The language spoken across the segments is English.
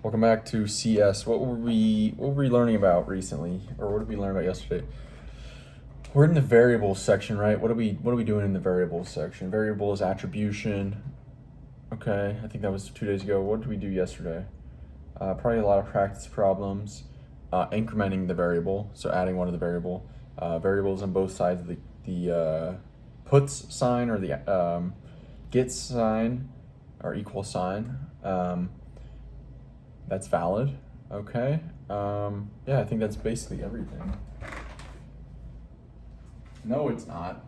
Welcome back to CS. What were we learning about recently, or what did we learn about yesterday? We're in the variables section, right? What are we doing in the variables section? Variables attribution. Okay, I think that was 2 days ago. What did we do yesterday? Probably a lot of practice problems. Incrementing the variable, so adding one to the variable. Variables on both sides of the puts sign or the gets sign or equal sign. That's valid. Okay. Yeah, I think that's basically everything. No, it's not.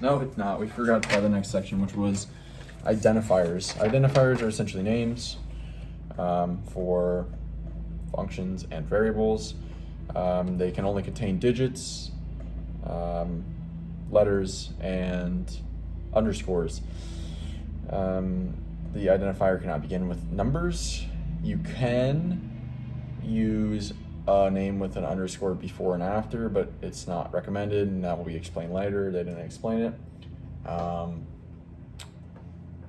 No, it's not. We forgot the next section, which was identifiers. Identifiers are essentially names for functions and variables. They can only contain digits, letters, and underscores. The identifier cannot begin with numbers. You can use a name with an underscore before and after, but it's not recommended, and that will be explained later. They didn't explain it.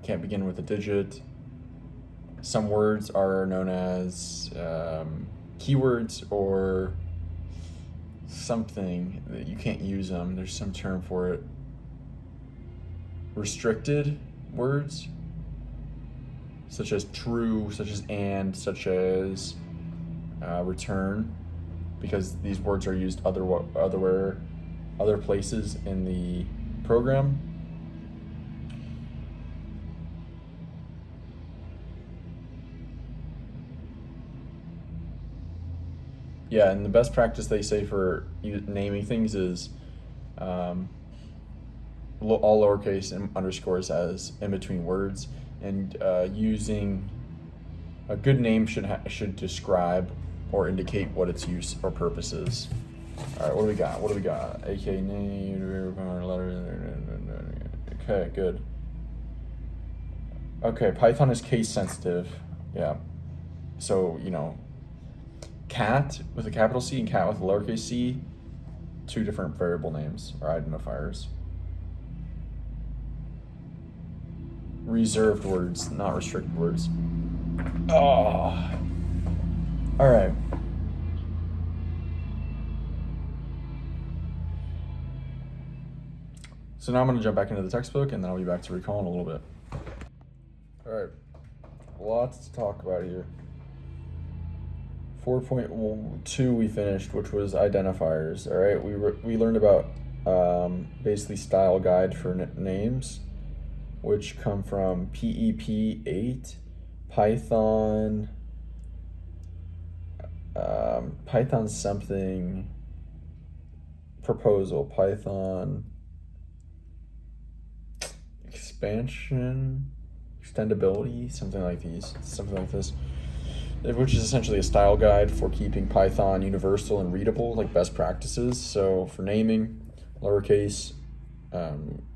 Can't begin with a digit. Some words are known as keywords or something that you can't use them. There's some term for it. Restricted words, such as true, such as and, such as return, because these words are used other places in the program. Yeah, and the best practice they say for naming things is all lowercase and underscores as in between words, and using a good name should describe or indicate what its use or purpose is. All right, what do we got? AK name, letter. Okay, good. Okay, Python is case sensitive. Yeah. So, cat with a capital C and cat with a lowercase c, two different variable names or identifiers. Reserved words, not restricted words. Oh. All right. So now I'm going to jump back into the textbook, and then I'll be back to recall in a little bit. All right. Lots to talk about here. 4.2 we finished, which was identifiers. All right. We learned about basically style guide for names, which come from PEP 8, Python. Python something proposal, Python expansion, extendability, something like this, which is essentially a style guide for keeping Python universal and readable, like best practices. So for naming, lowercase,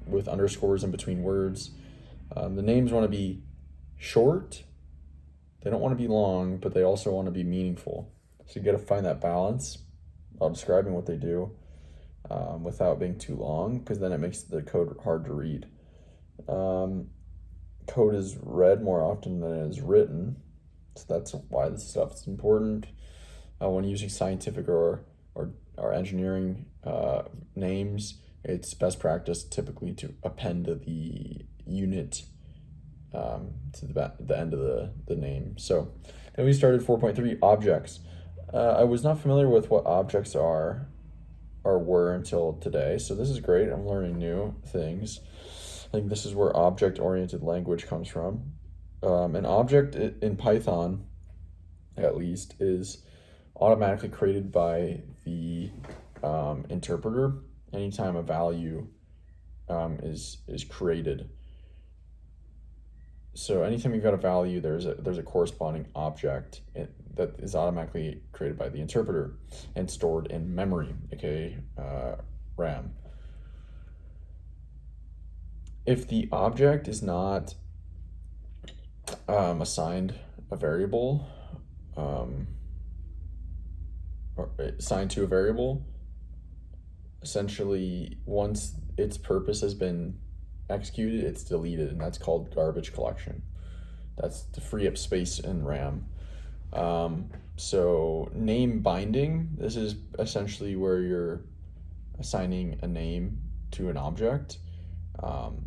with underscores in between words. The names want to be short. They don't want to be long, but they also want to be meaningful. So you got to find that balance while describing what they do without being too long, because then it makes the code hard to read. Code is read more often than it is written, so that's why this stuff is important. When using scientific or engineering names, it's best practice typically to append the unit to the end of the name. So then we started 4.3, objects. I was not familiar with what objects are or were until today, so this is great. I'm learning new things. I think this is where object-oriented language comes from. An object in Python, at least, is automatically created by the interpreter anytime a value is created. So anytime you've got a value, there's a corresponding object that is automatically created by the interpreter and stored in memory, aka RAM. If the object is not assigned a variable, or assigned to a variable, essentially once its purpose has been executed, it's deleted, and that's called garbage collection. That's to free up space in RAM. So name binding, this is essentially where you're assigning a name to an object. Um,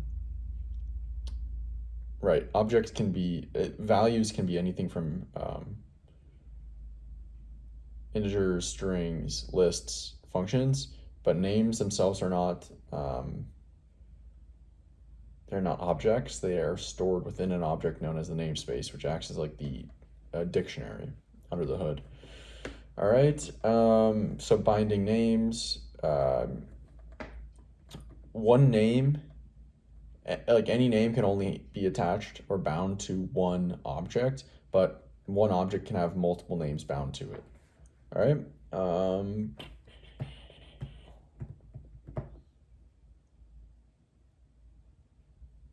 right, objects can be, values can be anything from integers, strings, lists, functions, but names themselves are not, they're not objects. They are stored within an object known as the namespace, which acts as like the dictionary under the hood. All right, so binding names. One name, like any name, can only be attached or bound to one object, but one object can have multiple names bound to it. All right.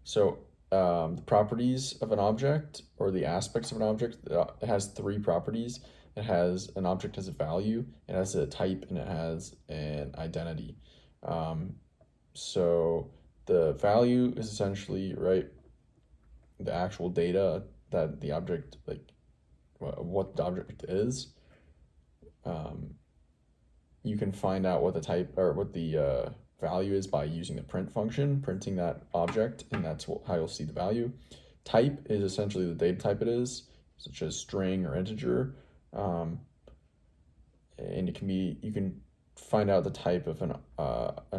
So the properties of an object, or the aspects of an object, it has three properties. It has an object has a value, it has a type, and it has an identity. Um, so the value is essentially, right, the actual data that the object, like what the object is. Um, you can find out what the type or what the value is by using the print function, printing that object, and that's how you'll see the value. Type is essentially the data type it is, such as string or integer. And it can be, you can find out the type of an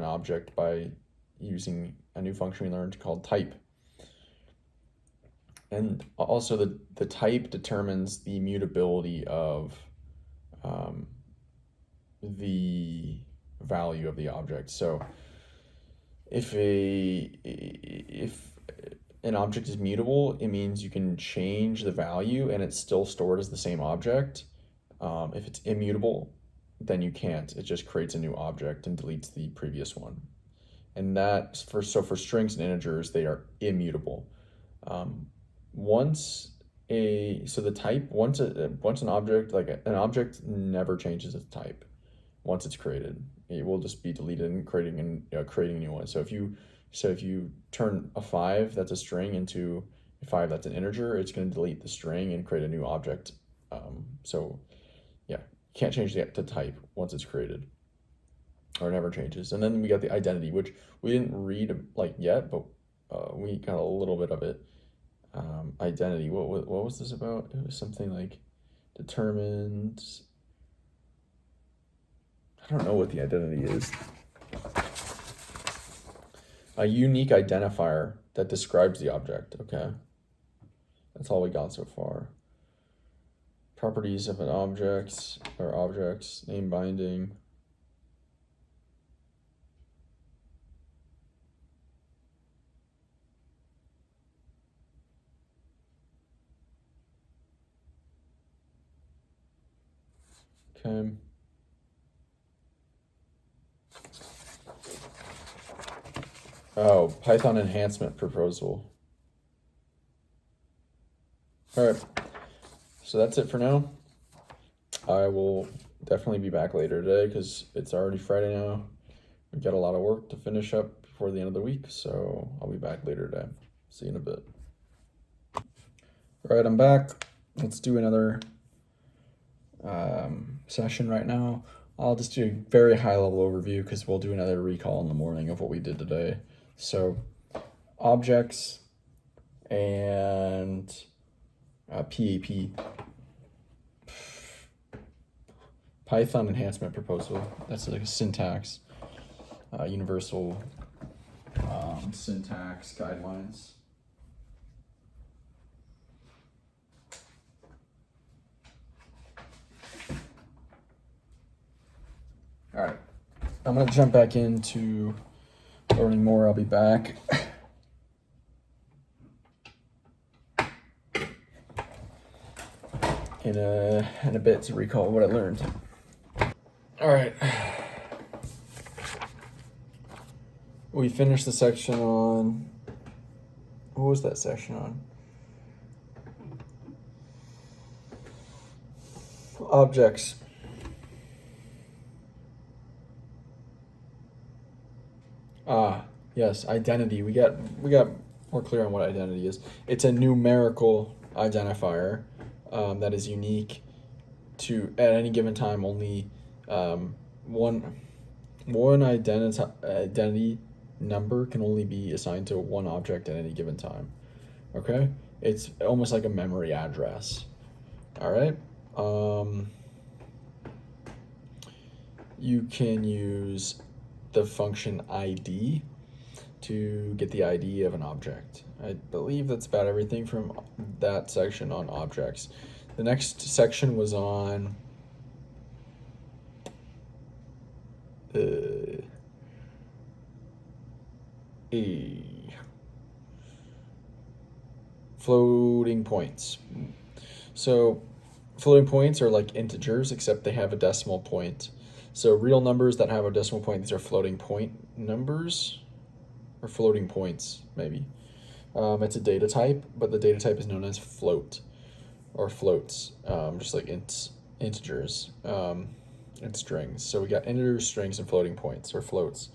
object by using a new function we learned called type. And also the type determines the mutability of the value of the object. So if an object is mutable, it means you can change the value and it's still stored as the same object. If it's immutable, then you can't. It just creates a new object and deletes the previous one. And that for strings and integers, they are immutable. Once the type, once an object, like an object never changes its type once it's created. It will just be deleted and creating a new one. So if you turn a 5 that's a string into a 5 that's an integer, it's going to delete the string and create a new object. So yeah, you can't change the type once it's created, or it never changes. And then we got the identity, which we didn't read like yet, but we got a little bit of it. Identity. What was this about? It was something like determined. I don't know what the identity is. A unique identifier that describes the object. Okay. That's all we got so far. Properties of an object or objects, name binding. Okay. Oh, Python enhancement proposal. All right. So that's it for now. I will definitely be back later today because it's already Friday now. We've got a lot of work to finish up before the end of the week, so I'll be back later today. See you in a bit. All right, I'm back. Let's do another session right now. I'll just do a very high level overview because we'll do another recall in the morning of what we did today. So objects and PAP, Python enhancement proposal. That's like a syntax, universal syntax guidelines. All right, I'm gonna jump back into learning more. I'll be back. In a bit to recall what I learned. All right. We finished the section on, what was that section on? Objects. Yes, identity. We got more clear on what identity is. It's a numerical identifier that is unique to, at any given time, only one identity number can only be assigned to one object at any given time. Okay? It's almost like a memory address. All right? You can use the function ID to get the ID of an object. I believe that's about everything from that section on objects. The next section was on floating points. So floating points are like integers, except they have a decimal point. So real numbers that have a decimal point, these are floating point numbers, or floating points, maybe. It's a data type, but the data type is known as float, or floats, just like integers and strings. So we got integers, strings, and floating points, or floats.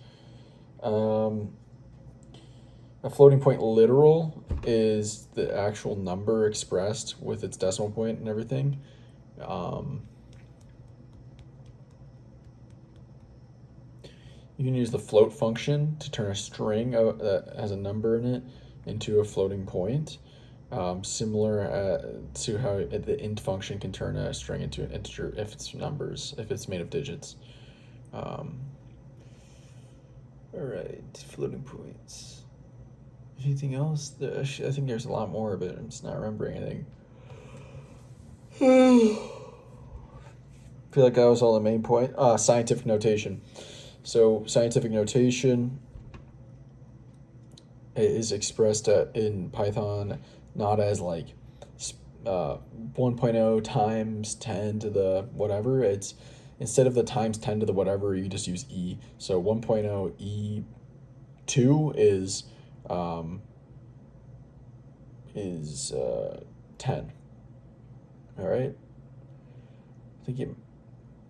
A floating point literal is the actual number expressed with its decimal point and everything. You can use the float function to turn a string that has a number in it into a floating point, similar to how the int function can turn a string into an integer if it's numbers, if it's made of digits. All right, floating points. Anything else? I think there's a lot more, but I'm just not remembering anything. I feel like that was all the main point. Scientific notation. So scientific notation is expressed in Python not as like 1.0 times 10 to the whatever. It's instead of the times 10 to the whatever, you just use e. So 1.0 e2 is 10. All right. I think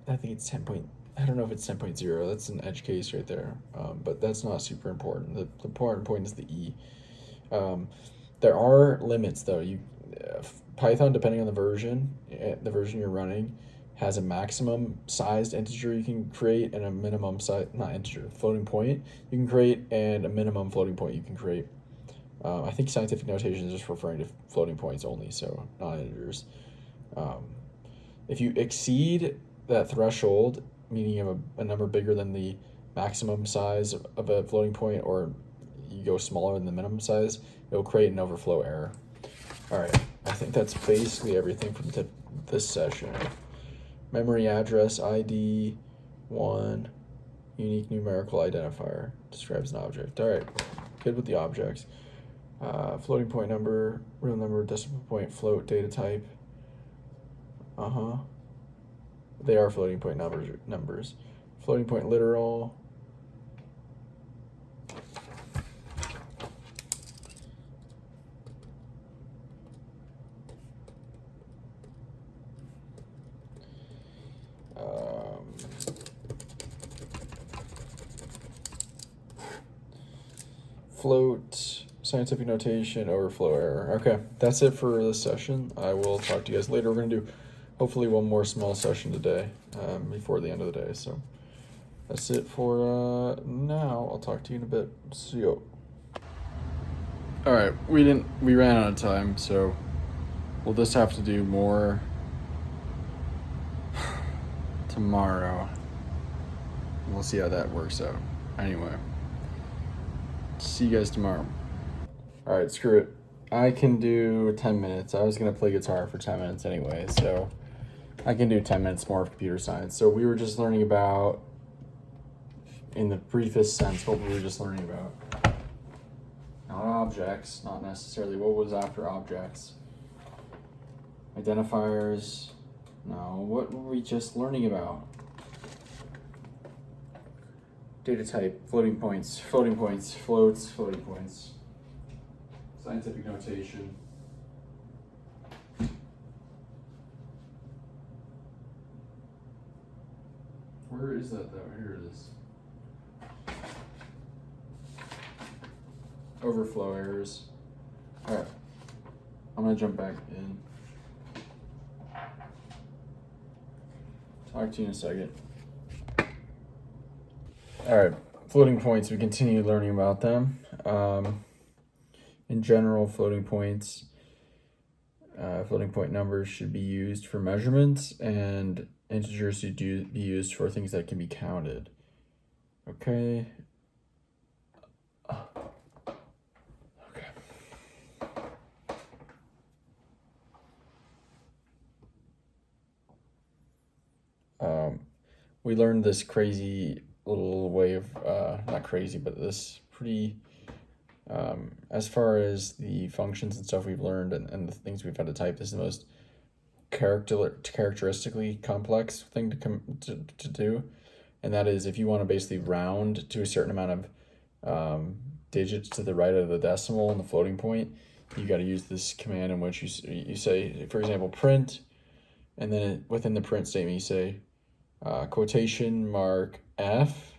it's 10 point. I don't know if it's 10.0. That's an edge case right there. But that's not super important. The important point is the e. There are limits though. Python, depending on the version you're running, has a maximum sized integer you can create and a minimum size, not integer, floating point you can create, and a minimum floating point you can create. I think scientific notation is just referring to floating points only, so not integers. If you exceed that threshold, meaning you have a number bigger than the maximum size of a floating point, or you go smaller than the minimum size, it will create an overflow error. All right, I think that's basically everything from this session. Memory address ID 1, unique numerical identifier, describes an object. All right, good with the objects. Floating point number, real number, decimal point, float, data type. They are floating point numbers. Floating point literal. Float, scientific notation, overflow error. Okay, that's it for this session. I will talk to you guys later. We're going to do hopefully one more small session today before the end of the day. So that's it for now. I'll talk to you in a bit. See you. All right, we ran out of time, so we'll just have to do more tomorrow. We'll see how that works out. Anyway, see you guys tomorrow. All right, screw it. I can do 10 minutes. I was going to play guitar for 10 minutes anyway, so I can do 10 minutes more of computer science. So we were just learning about, in the briefest sense, what we were just learning about. Not objects, not necessarily what was after objects. Identifiers. No, what were we just learning about? Data type, floating points, floats, floating points. Scientific notation. Where is that though? Here it is. Overflow errors. Alright. I'm gonna jump back in. Talk to you in a second. All right, floating points. We continue learning about them. In general, floating point numbers should be used for measurements, and integers should be used for things that can be counted. Okay. Okay. We learned this crazy little way of, not crazy, but this pretty, as far as the functions and stuff we've learned and the things we've had to type, this is the most characteristically complex thing to do. And that is if you want to basically round to a certain amount of digits to the right of the decimal and the floating point, you got to use this command in which you say, for example, print, and then within the print statement you say quotation mark F,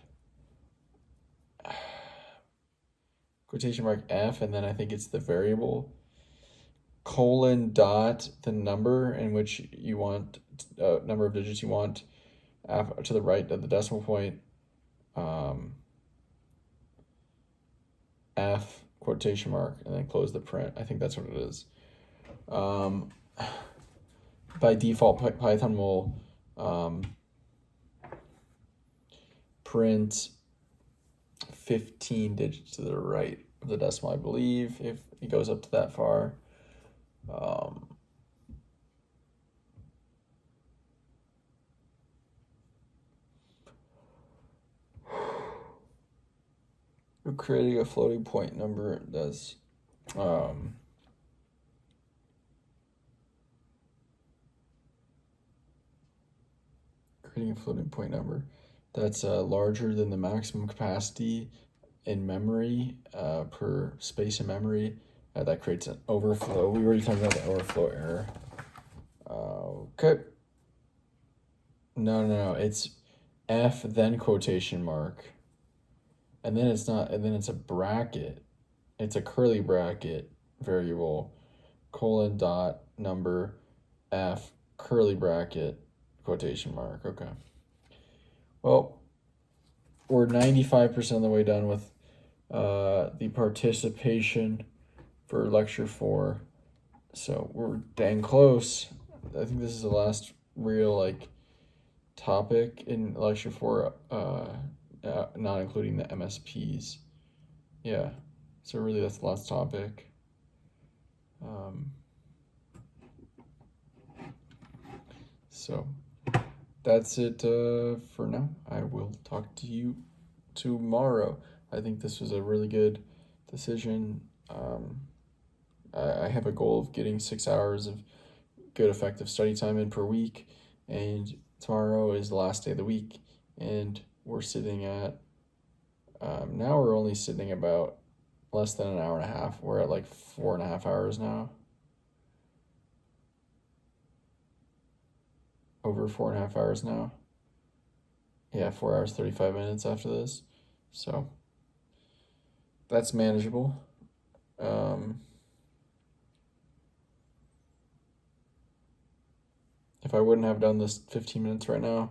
quotation mark F, and then I think it's the variable, colon dot the number in which you want, number of digits you want to the right of the decimal point, F quotation mark, and then close the print. I think that's what it is. By default, Python will print 15 digits to the right of the decimal, I believe, if it goes up to that far. Creating a floating point number does creating a floating point number that's larger than the maximum capacity in memory per space in memory, that creates an overflow. We already talked about the overflow error. Okay. No, it's F then quotation mark, and then it's not, and then it's a bracket. It's a curly bracket variable, colon dot number F curly bracket quotation mark. Okay. Well, we're 95% of the way done with the participation for lecture 4. So we're dang close. I think this is the last real topic in lecture 4, not including the MSPs. Yeah. So really that's the last topic. So that's it for now. I will talk to you tomorrow. I think this was a really good decision. I have a goal of getting 6 hours of good effective study time in per week, and tomorrow is the last day of the week, and we're sitting at, now we're only sitting about less than an hour and a half. We're at 4.5 hours now. Over 4.5 hours now. Yeah, 4 hours, 35 minutes after this. So that's manageable. If I wouldn't have done this 15 minutes right now,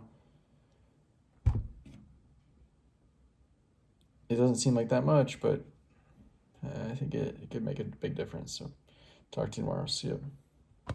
it doesn't seem like that much, but I think it could make a big difference. So talk to you tomorrow. See you.